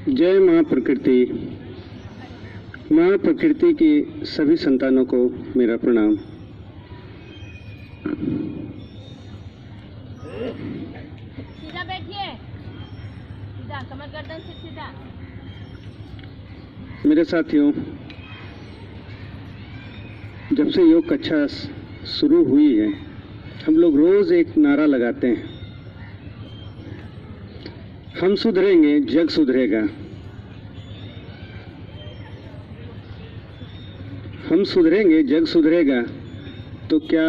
जय माँ प्रकृति। माँ प्रकृति की सभी संतानों को मेरा प्रणाम। सीधा बैठिए, सीधा कमर गर्दन से सीधा। मेरे साथियों, जब से योग कक्षा शुरू हुई है, हम लोग रोज एक नारा लगाते हैं, हम सुधरेंगे जग सुधरेगा। हम सुधरेंगे जग सुधरेगा। तो क्या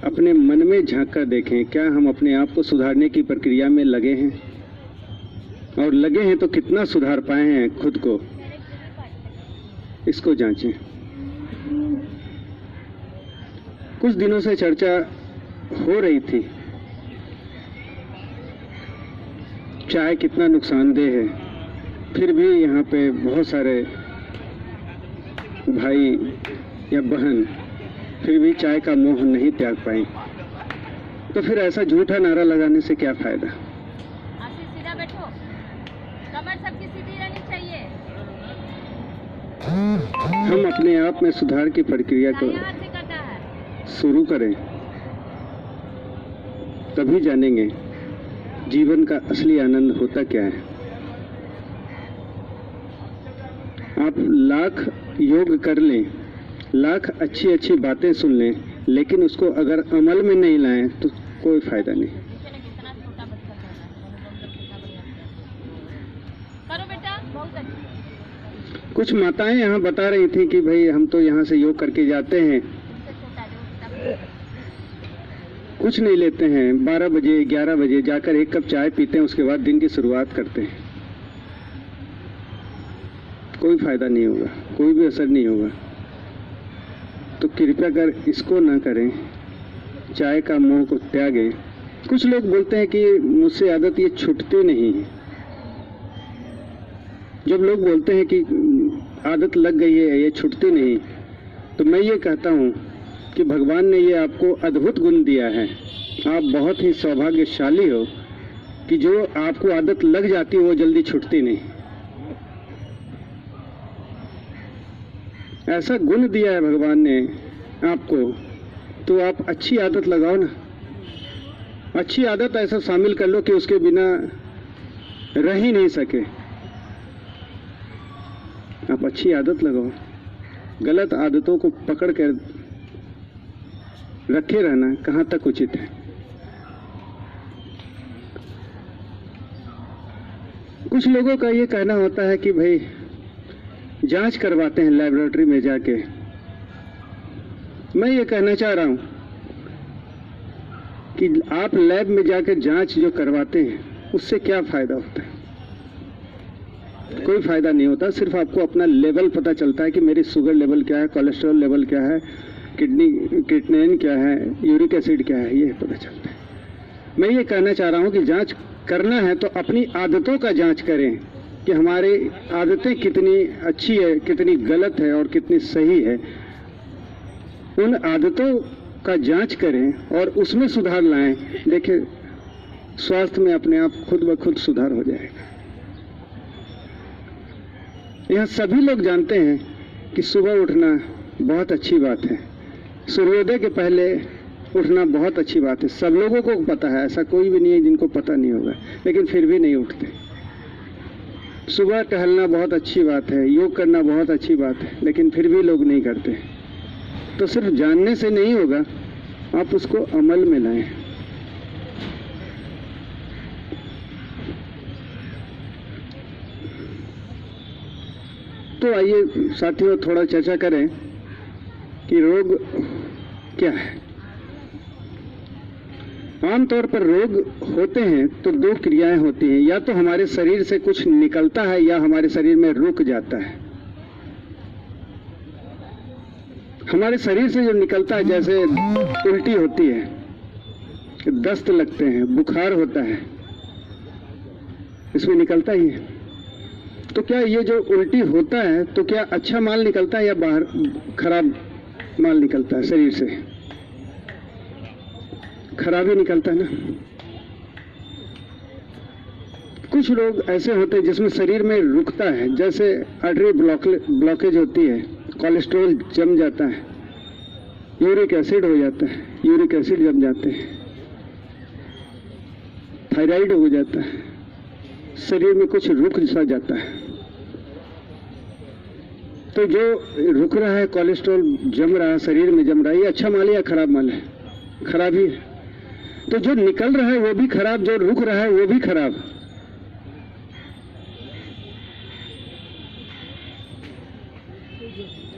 अपने मन में झांक कर देखें, क्या हम अपने आप को सुधारने की प्रक्रिया में लगे हैं? और लगे हैं तो कितना सुधार पाए हैं खुद को, इसको जांचें। कुछ दिनों से चर्चा हो रही थी, चाय कितना नुकसानदेह है, फिर भी यहाँ पे बहुत सारे भाई या बहन फिर भी चाय का मोह नहीं त्याग पाए। तो फिर ऐसा झूठा नारा लगाने से क्या फायदा? आशीष सीधा बैठो, कमर सबकी सीधी रहनी चाहिए। हम अपने आप में सुधार की प्रक्रिया को हाथ से करना है। शुरू करें, तभी जानेंगे जीवन का असली आनंद होता क्या है। आप लाख योग कर लें, लाख अच्छी अच्छी बातें सुन लें, लेकिन उसको अगर अमल में नहीं लाएं तो कोई फायदा नहीं। करो बेटा, बहुत अच्छा। कुछ माताएं यहाँ बता रही थी कि भाई हम तो यहाँ से योग करके जाते हैं, कुछ नहीं लेते हैं, 12 बजे 11 बजे जाकर एक कप चाय पीते हैं, उसके बाद दिन की शुरुआत करते हैं। कोई फायदा नहीं होगा, कोई भी असर नहीं होगा। तो कृपया कर इसको ना करें, चाय का मोह को त्यागें। कुछ लोग बोलते हैं कि मुझसे आदत ये छूटती नहीं है। जब लोग बोलते हैं कि आदत लग गई है, ये छूटती नहीं, तो मैं ये कहता हूँ कि भगवान ने ये आपको अद्भुत गुण दिया है। आप बहुत ही सौभाग्यशाली हो कि जो आपको आदत लग जाती है वो जल्दी छूटती नहीं। ऐसा गुण दिया है भगवान ने आपको, तो आप अच्छी आदत लगाओ ना। अच्छी आदत ऐसा शामिल कर लो कि उसके बिना रह ही नहीं सके। आप अच्छी आदत लगाओ, गलत आदतों को पकड़ कर रखे रहना कहाँ तक उचित है। कुछ लोगों का ये कहना होता है कि भाई जांच करवाते हैं लैबोरेटरी में जाके। मैं ये कहना चाह रहा हूं कि आप लैब में जाकर जांच जो करवाते हैं उससे क्या फायदा होता है? कोई फायदा नहीं होता। सिर्फ आपको अपना लेवल पता चलता है कि मेरी शुगर लेवल क्या है, कोलेस्ट्रॉल लेवल क्या है, किडनी क्या है, यूरिक एसिड क्या है, ये पता चलता है। मैं ये कहना चाह रहा हूँ कि जांच करना है तो अपनी आदतों का जांच करें कि हमारी आदतें कितनी अच्छी है, कितनी गलत है और कितनी सही है। उन आदतों का जांच करें और उसमें सुधार लाएं। देखिए, स्वास्थ्य में अपने आप खुद ब खुद सुधार हो जाएगा। यह सभी लोग जानते हैं कि सुबह उठना बहुत अच्छी बात है, सूर्योदय के पहले उठना बहुत अच्छी बात है। सब लोगों को पता है, ऐसा कोई भी नहीं है जिनको पता नहीं होगा, लेकिन फिर भी नहीं उठते। सुबह टहलना बहुत अच्छी बात है, योग करना बहुत अच्छी बात है, लेकिन फिर भी लोग नहीं करते। तो सिर्फ जानने से नहीं होगा, आप उसको अमल में लाएं। तो आइए साथियों, थोड़ा चर्चा करें कि रोग क्या है। आमतौर पर रोग होते हैं तो दो क्रियाएं होती हैं, या तो हमारे शरीर से कुछ निकलता है या हमारे शरीर में रुक जाता है। हमारे शरीर से जो निकलता है, जैसे उल्टी होती है, दस्त लगते हैं, बुखार होता है, इसमें निकलता ही है। तो क्या ये जो उल्टी होता है तो क्या अच्छा माल निकलता है या बाहर खराब माल निकलता है? शरीर से खराब ही निकलता है ना। कुछ लोग ऐसे होते हैं जिसमें शरीर में रुकता है, जैसे आर्टरी ब्लॉकेज होती है, कोलेस्ट्रॉल जम जाता है, यूरिक एसिड हो जाता है, यूरिक एसिड जम जाते हैं, थायराइड हो जाता है, शरीर में कुछ रुक सा जाता है। तो जो रुक रहा है, कोलेस्ट्रॉल जम रहा है, शरीर में जम रहा है, ये अच्छा माल है या खराब माल है? खराब ही है। तो जो निकल रहा है वो भी खराब, जो रुक रहा है वो भी खराब।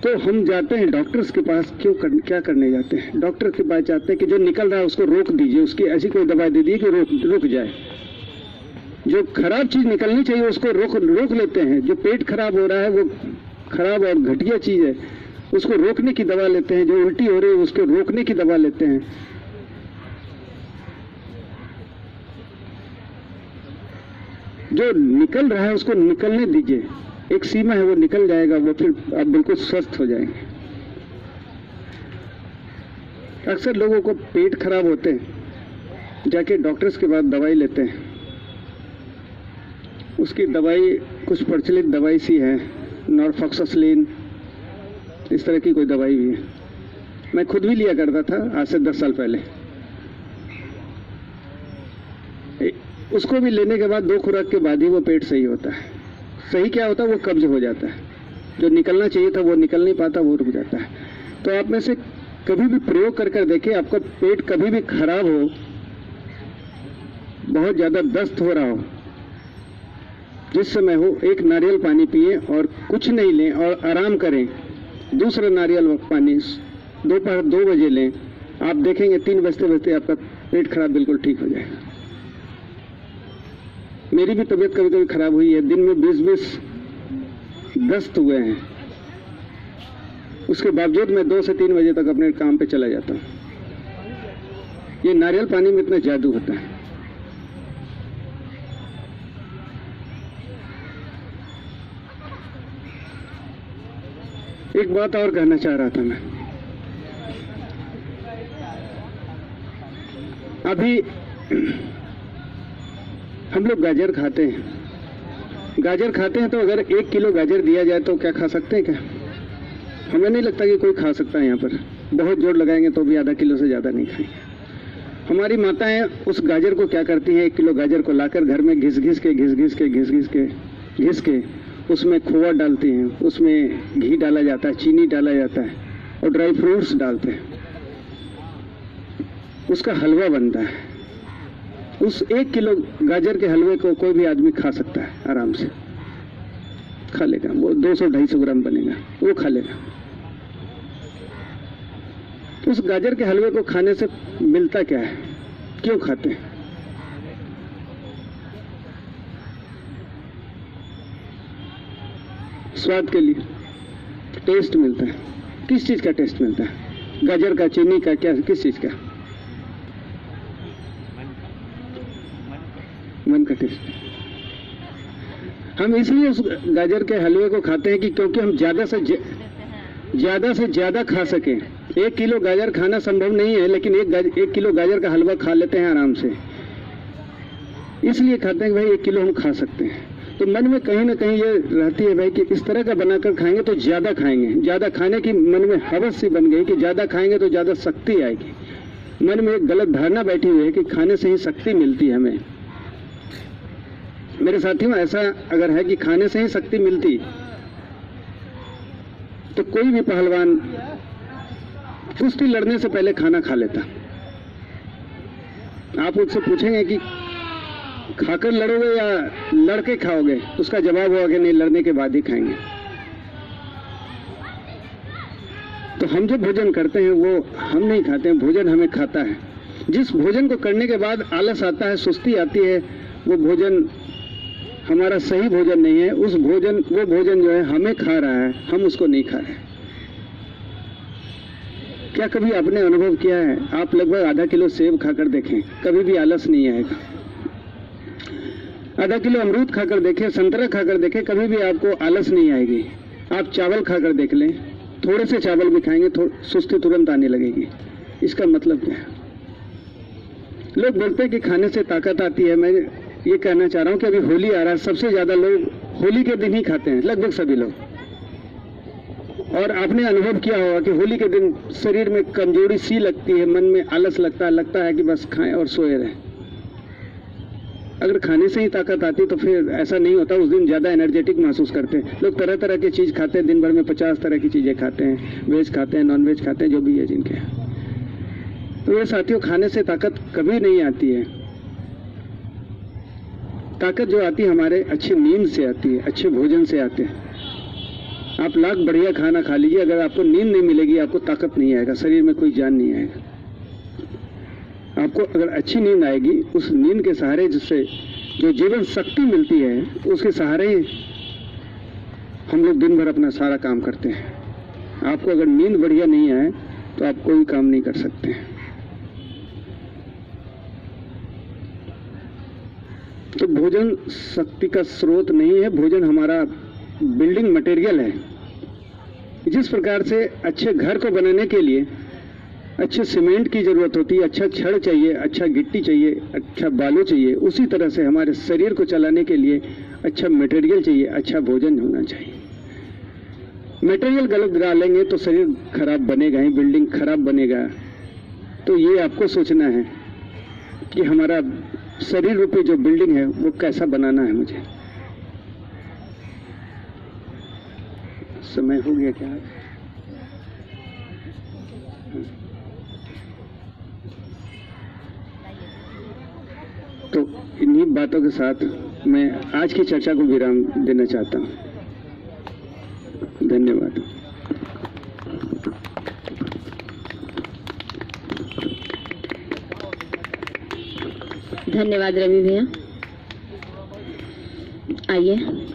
तो हम जाते हैं डॉक्टर्स के पास, क्या करने जाते हैं? डॉक्टर के पास जाते हैं कि जो निकल रहा है उसको रोक दीजिए, उसकी ऐसी कोई दवा दे दीजिए कि रुक जाए। जो खराब चीज निकलनी चाहिए उसको रोक लेते हैं। जो पेट खराब हो रहा है वो खराब और घटिया चीज है, उसको रोकने की दवा लेते हैं। जो उल्टी हो रही है उसको रोकने की दवा लेते हैं। जो निकल रहा है उसको निकलने दीजिए, एक सीमा है, वो निकल जाएगा, वो फिर आप बिल्कुल स्वस्थ हो जाएंगे। अक्सर लोगों को पेट खराब होते हैं, जाके डॉक्टर्स के पास दवाई लेते हैं। उसकी दवाई कुछ प्रचलित दवाई सी है, नॉर्फॉक्सासिलिन, इस तरह की कोई दवाई भी है। मैं खुद भी लिया करता था आज से 10 साल पहले। उसको भी लेने के बाद 2 खुराक के बाद ही वो पेट सही होता है। सही क्या होता है? वो कब्ज हो जाता है। जो निकलना चाहिए था वो निकल नहीं पाता, वो रुक जाता है। तो आप में से कभी भी प्रयोग कर देखिए, आपका पेट कभी भी खराब हो, बहुत ज्यादा दस्त हो रहा हो, जिस समय हो, एक नारियल पानी पिए और कुछ नहीं लें और आराम करें। दूसरा नारियल पानी दोपहर 2 बजे लें। आप देखेंगे 3 बजते बजते आपका पेट खराब बिल्कुल ठीक हो जाएगा। मेरी भी तबीयत कभी कभी खराब हुई है, दिन में 20-20 दस्त हुए हैं। उसके बावजूद मैं 2 से 3 बजे तक अपने काम पे चला जाता हूँ। ये नारियल पानी में इतना जादू होता है। एक बात और कहना चाह रहा था मैं। अभी हम लोग गाजर खाते हैं तो अगर 1 किलो गाजर दिया जाए तो क्या खा सकते हैं क्या? हमें नहीं लगता कि कोई खा सकता है। यहाँ पर बहुत जोर लगाएंगे तो भी आधा किलो से ज्यादा नहीं खाएंगे। हमारी माताएं उस गाजर को क्या करती हैं? 1 किलो गाजर को लाकर घर में घिस के उसमें खोआ डालती हैं, उसमें घी डाला जाता है, चीनी डाला जाता है और ड्राई फ्रूट्स डालते हैं। उसका हलवा बनता है। उस 1 किलो गाजर के हलवे को कोई भी आदमी खा सकता है, आराम से खा लेगा। वो 200-250 ग्राम बनेगा, वो खा लेगा। उस गाजर के हलवे को खाने से मिलता क्या है? क्यों खाते हैं? स्वाद के लिए, टेस्ट मिलता है। किस चीज का टेस्ट मिलता है? गाजर का, चीनी का, क्या, किस चीज का? मन का टेस्ट। हम इसलिए उस गाजर के हलवे को खाते हैं कि क्योंकि हम ज्यादा से ज्यादा खा सकें। 1 किलो गाजर खाना संभव नहीं है, लेकिन 1 किलो गाजर का हलवा खा लेते हैं आराम से। इसलिए खाते हैं कि भाई 1 किलो हम खा सकते हैं। तो मन में कहीं ना कहीं ये रहती है भाई कि इस तरह का बनाकर खाएंगे तो ज्यादा खाएंगे। ज्यादा खाने की मन में हवस सी बन गई कि ज्यादा खाएंगे तो ज्यादा शक्ति आएगी। मन में एक गलत धारणा बैठी हुई है कि खाने से ही शक्ति मिलती है हमें। मेरे साथियों, ऐसा अगर है कि खाने से ही शक्ति मिलती तो कोई भी पहलवान कुश्ती लड़ने से पहले खाना खा लेता। आप उससे पूछेंगे कि खाकर लड़ोगे या लड़के खाओगे? उसका जवाब होगा कि नहीं, लड़ने के बाद ही खाएंगे। तो हम जो भोजन करते हैं वो हम नहीं खाते हैं, भोजन हमें खाता है। जिस भोजन को करने के बाद आलस आता है, सुस्ती आती है, वो भोजन हमारा सही भोजन नहीं है। वो भोजन जो है हमें खा रहा है, हम उसको नहीं खा रहे। क्या कभी आपने अनुभव किया है? आप लगभग आधा किलो सेब खाकर देखें, कभी भी आलस नहीं आएगा। आधा किलो अमरूद खाकर देखें, संतरा खाकर देखें, कभी भी आपको आलस नहीं आएगी। आप चावल खाकर देख लें, थोड़े से चावल भी खाएंगे सुस्ती तुरंत आने लगेगी। इसका मतलब क्या है? लोग बोलते हैं कि खाने से ताकत आती है। मैं ये कहना चाह रहा हूँ कि अभी होली आ रहा है, सबसे ज्यादा लोग होली के दिन ही खाते हैं, लगभग सभी लोग। और आपने अनुभव किया होगा कि होली के दिन शरीर में कमजोरी सी लगती है, मन में आलस लगता है कि बस खाएं और सोए रहें। अगर खाने से ही ताकत आती तो फिर ऐसा नहीं होता, उस दिन ज्यादा एनर्जेटिक महसूस करते हैं लोग। तरह तरह की चीज खाते हैं, दिन भर में 50 तरह की चीजें खाते हैं, वेज खाते हैं, नॉन वेज खाते हैं, जो भी है जिनके। तो मेरे साथियों, खाने से ताकत कभी नहीं आती है। ताकत जो आती है हमारे अच्छी नींद से आती है, अच्छे भोजन से आते हैं। आप लाख बढ़िया खाना खा लीजिए, अगर आपको नींद नहीं मिलेगी आपको ताकत नहीं आएगा, शरीर में कोई जान नहीं आएगा। आपको अगर अच्छी नींद आएगी, उस नींद के सहारे जिससे जो जीवन शक्ति मिलती है, उसके सहारे ही हम लोग दिन भर अपना सारा काम करते हैं। आपको अगर नींद बढ़िया नहीं आए तो आप कोई काम नहीं कर सकते। तो भोजन शक्ति का स्रोत नहीं है, भोजन हमारा बिल्डिंग मटेरियल है। जिस प्रकार से अच्छे घर को बनाने के लिए अच्छे सीमेंट की जरूरत होती है, अच्छा छड़ चाहिए, अच्छा गिट्टी चाहिए, अच्छा बालू चाहिए, उसी तरह से हमारे शरीर को चलाने के लिए अच्छा मटेरियल चाहिए, अच्छा भोजन होना चाहिए। मटेरियल गलत डालेंगे तो शरीर खराब बनेगा ही, बिल्डिंग खराब बनेगा। तो ये आपको सोचना है कि हमारा शरीर रूपी जो बिल्डिंग है वो कैसा बनाना है मुझे। समय हो गया क्या? तो इन्हीं बातों के साथ मैं आज की चर्चा को विराम देना चाहता हूं। धन्यवाद। धन्यवाद रवि भैया। आइए।